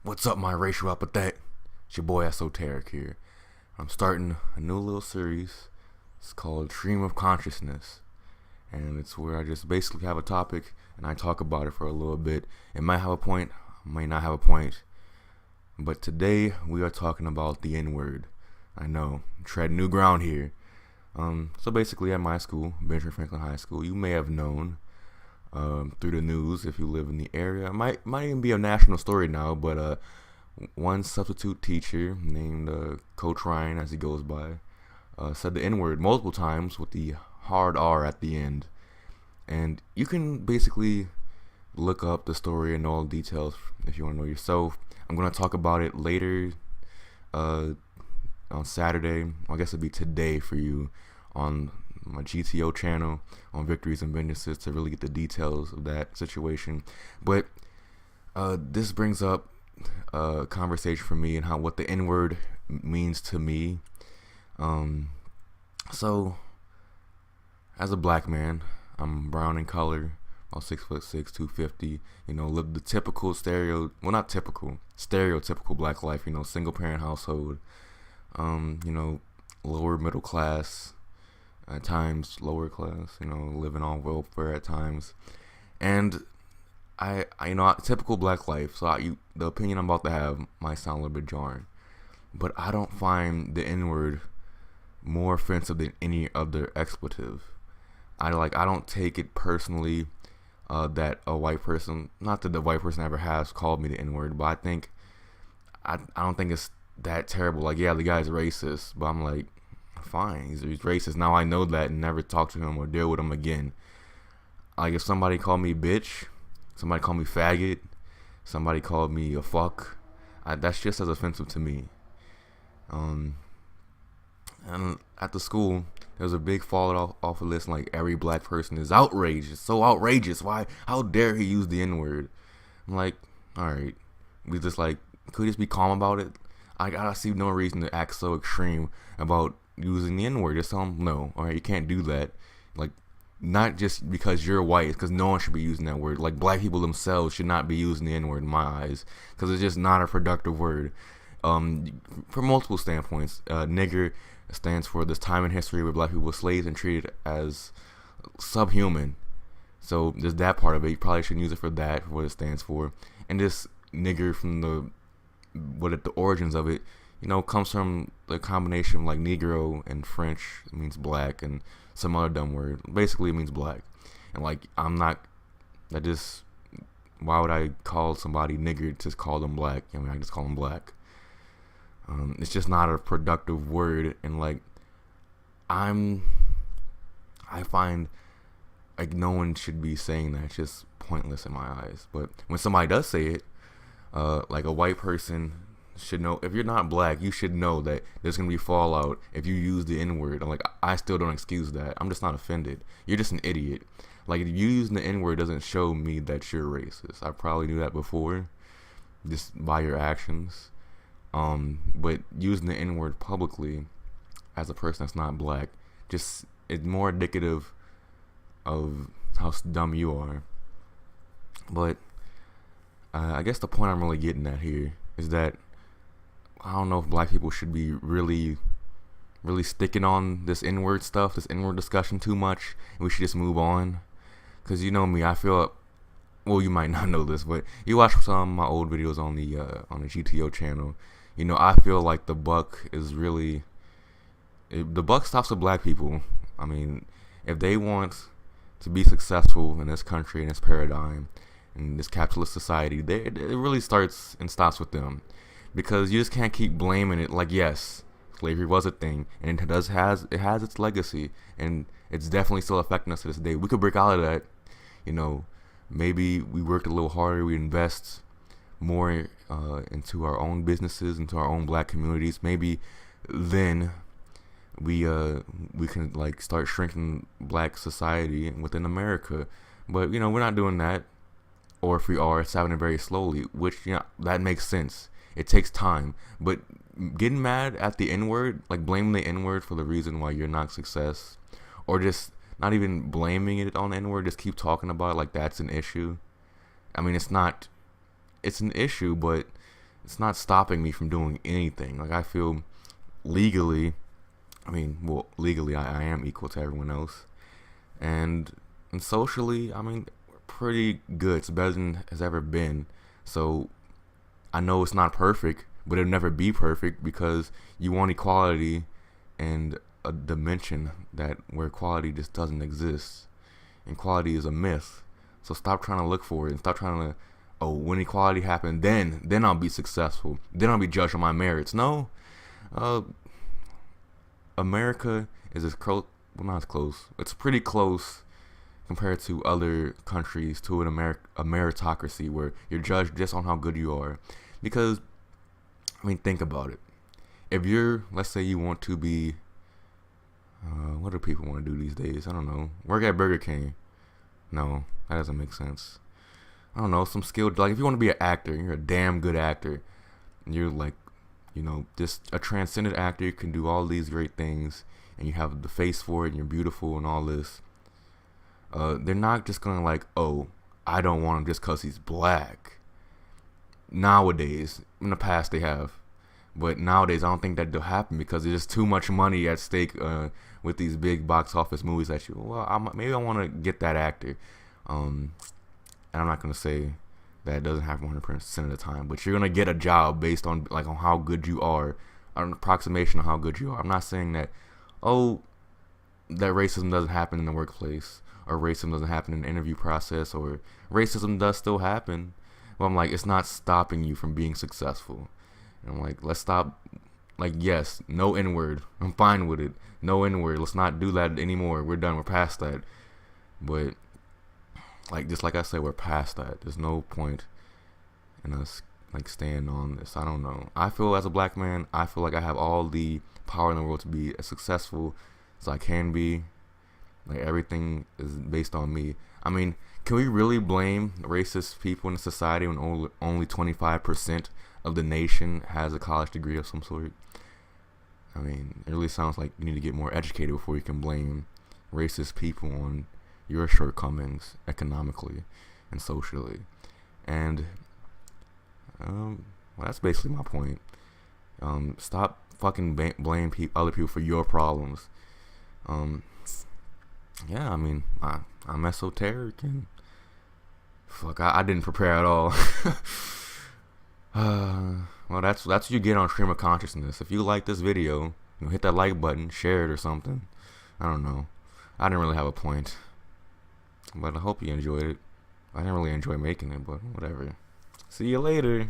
What's up, my racial epithet? It's your boy Esoteric here. I'm starting a new little series. It's called Stream of Consciousness. And it's where I just basically have a topic and I talk about it for a little bit. It might have a point, might not have a point. But today we are talking about the N-word. I know, tread new ground here. So basically at my school, Benjamin Franklin High School, you may have known through the news if you live in the area. It might even be a national story now, but one substitute teacher named Coach Ryan, as he goes by, said the N-word multiple times with the hard R at the end. And you can basically look up the story and all the details if you want to know yourself. I'm going to talk about it later on Saturday. I guess it'll be today for you on my GTO channel on Victories and Vengeances to really get the details of that situation. But this brings up a conversation for me and what the N-word means to me. So as a black man, I'm brown in color, about 6'6", 250. Live the typical stereotypical black life. Single parent household. Lower middle class, at times lower class. Living on welfare at times, and I typical black life. So the opinion I'm about to have might sound a little bit jarring, but I don't find the N-word more offensive than any other expletive. I don't take it personally that a white person, not that the white person ever has called me the N-word, but I don't think it's that terrible. Like, yeah, the guy's racist, but I'm like, fine, he's racist. Now I know that and never talk to him or deal with him again. Like, if somebody called me bitch, somebody called me faggot, somebody called me a fuck, that's just as offensive to me. And at the school, there was a big fallout off a list. Like, every black person is outraged. It's so outrageous. Why? How dare he use the N-word? I'm like, all right, could we just be calm about it? I see no reason to act so extreme about using the N-word. Just tell them no. All right, you can't do that. Like, not just because you're white, because no one should be using that word. Like, black people themselves should not be using the N-word in my eyes, because it's just not a productive word. For multiple standpoints, nigger stands for this time in history where black people were slaves and treated as subhuman. So there's that part of it. You probably shouldn't use it for that, for what it stands for. And this nigger from the origins of it, comes from the combination of like Negro and French. It means black, and some other dumb word. Basically, it means black. And why would I call somebody nigger to call them black? I just call them black. It's just not a productive word, and I find like no one should be saying that. It's just pointless in my eyes. But when somebody does say it, like a white person should know. If you're not black, you should know that there's gonna be fallout if you use the N-word. I still don't excuse that. I'm just not offended. You're just an idiot. Like, if you using the N-word doesn't show me that you're racist. I probably knew that before, just by your actions. But using the N-word publicly as a person that's not black, it's more indicative of how dumb you are. But I guess the point I'm really getting at here is that I don't know if black people should be really, really sticking on this N-word stuff, this N-word discussion too much, and we should just move on. Because you know me, I feel, well, you might not know this, but you watch some of my old videos on the GTO channel. I feel like the buck stops with black people. I mean, if they want to be successful in this country, in this paradigm, in this capitalist society, it really starts and stops with them. Because you just can't keep blaming it. Like, yes, slavery was a thing, and it has its legacy, and it's definitely still affecting us to this day. We could break out of that. Maybe we worked a little harder, we invest more into our own businesses, into our own black communities. Maybe then we can start shrinking black society within America. But we're not doing that, or if we are, it's happening very slowly, which that makes sense. It takes time. But getting mad at the N-word, blaming the N-word for the reason why you're not success, or just not even blaming it on the N-word, just keep talking about it like that's an issue. I mean, it's not. It's an issue, but it's not stopping me from doing anything. Like I feel legally, legally I am equal to everyone else, and socially, we're pretty good. It's better than has ever been. So I know it's not perfect, but it'll never be perfect because you want equality and a dimension that where equality just doesn't exist. Equality is a myth. So stop trying to look for it and stop trying to, oh, when equality happened, then I'll be successful. Then I'll be judged on my merits. No, America is as close. Well, not as close. It's pretty close compared to other countries to a meritocracy where you're judged just on how good you are. Because, think about it. If you're, let's say you want to be, what do people want to do these days? I don't know. Work at Burger King. No, that doesn't make sense. I don't know, some skilled, like if you want to be an actor, you're a damn good actor. You're like, just a transcendent actor. You can do all these great things and you have the face for it and you're beautiful and all this. They're not just going to like, oh, I don't want him just because he's black. Nowadays, in the past they have. But nowadays, I don't think that will happen because there's just too much money at stake with these big box office movies that maybe I want to get that actor. And I'm not going to say that doesn't happen 100% of the time, but you're going to get a job based on on how good you are, an approximation of how good you are. I'm not saying that, that racism doesn't happen in the workplace or racism doesn't happen in the interview process or racism does still happen. But I'm like, it's not stopping you from being successful. And I'm like, let's stop. Like, yes, no N-word. I'm fine with it. No N-word. Let's not do that anymore. We're done. We're past that. But just like I said, we're past that. There's no point in us staying on this. I don't know. I feel as a black man, I feel like I have all the power in the world to be as successful as I can be. Everything is based on me. Can we really blame racist people in society when only 25% of the nation has a college degree of some sort? It really sounds like you need to get more educated before you can blame racist people on your shortcomings economically and socially. And that's basically my point. Stop fucking blame other people for your problems. Yeah, I'm esoteric and fuck, I didn't prepare at all. Well, that's what you get on Stream of Consciousness. If you like this video, hit that like button, share it or something. I don't know. I didn't really have a point, but I hope you enjoyed it. I didn't really enjoy making it, but whatever. See you later.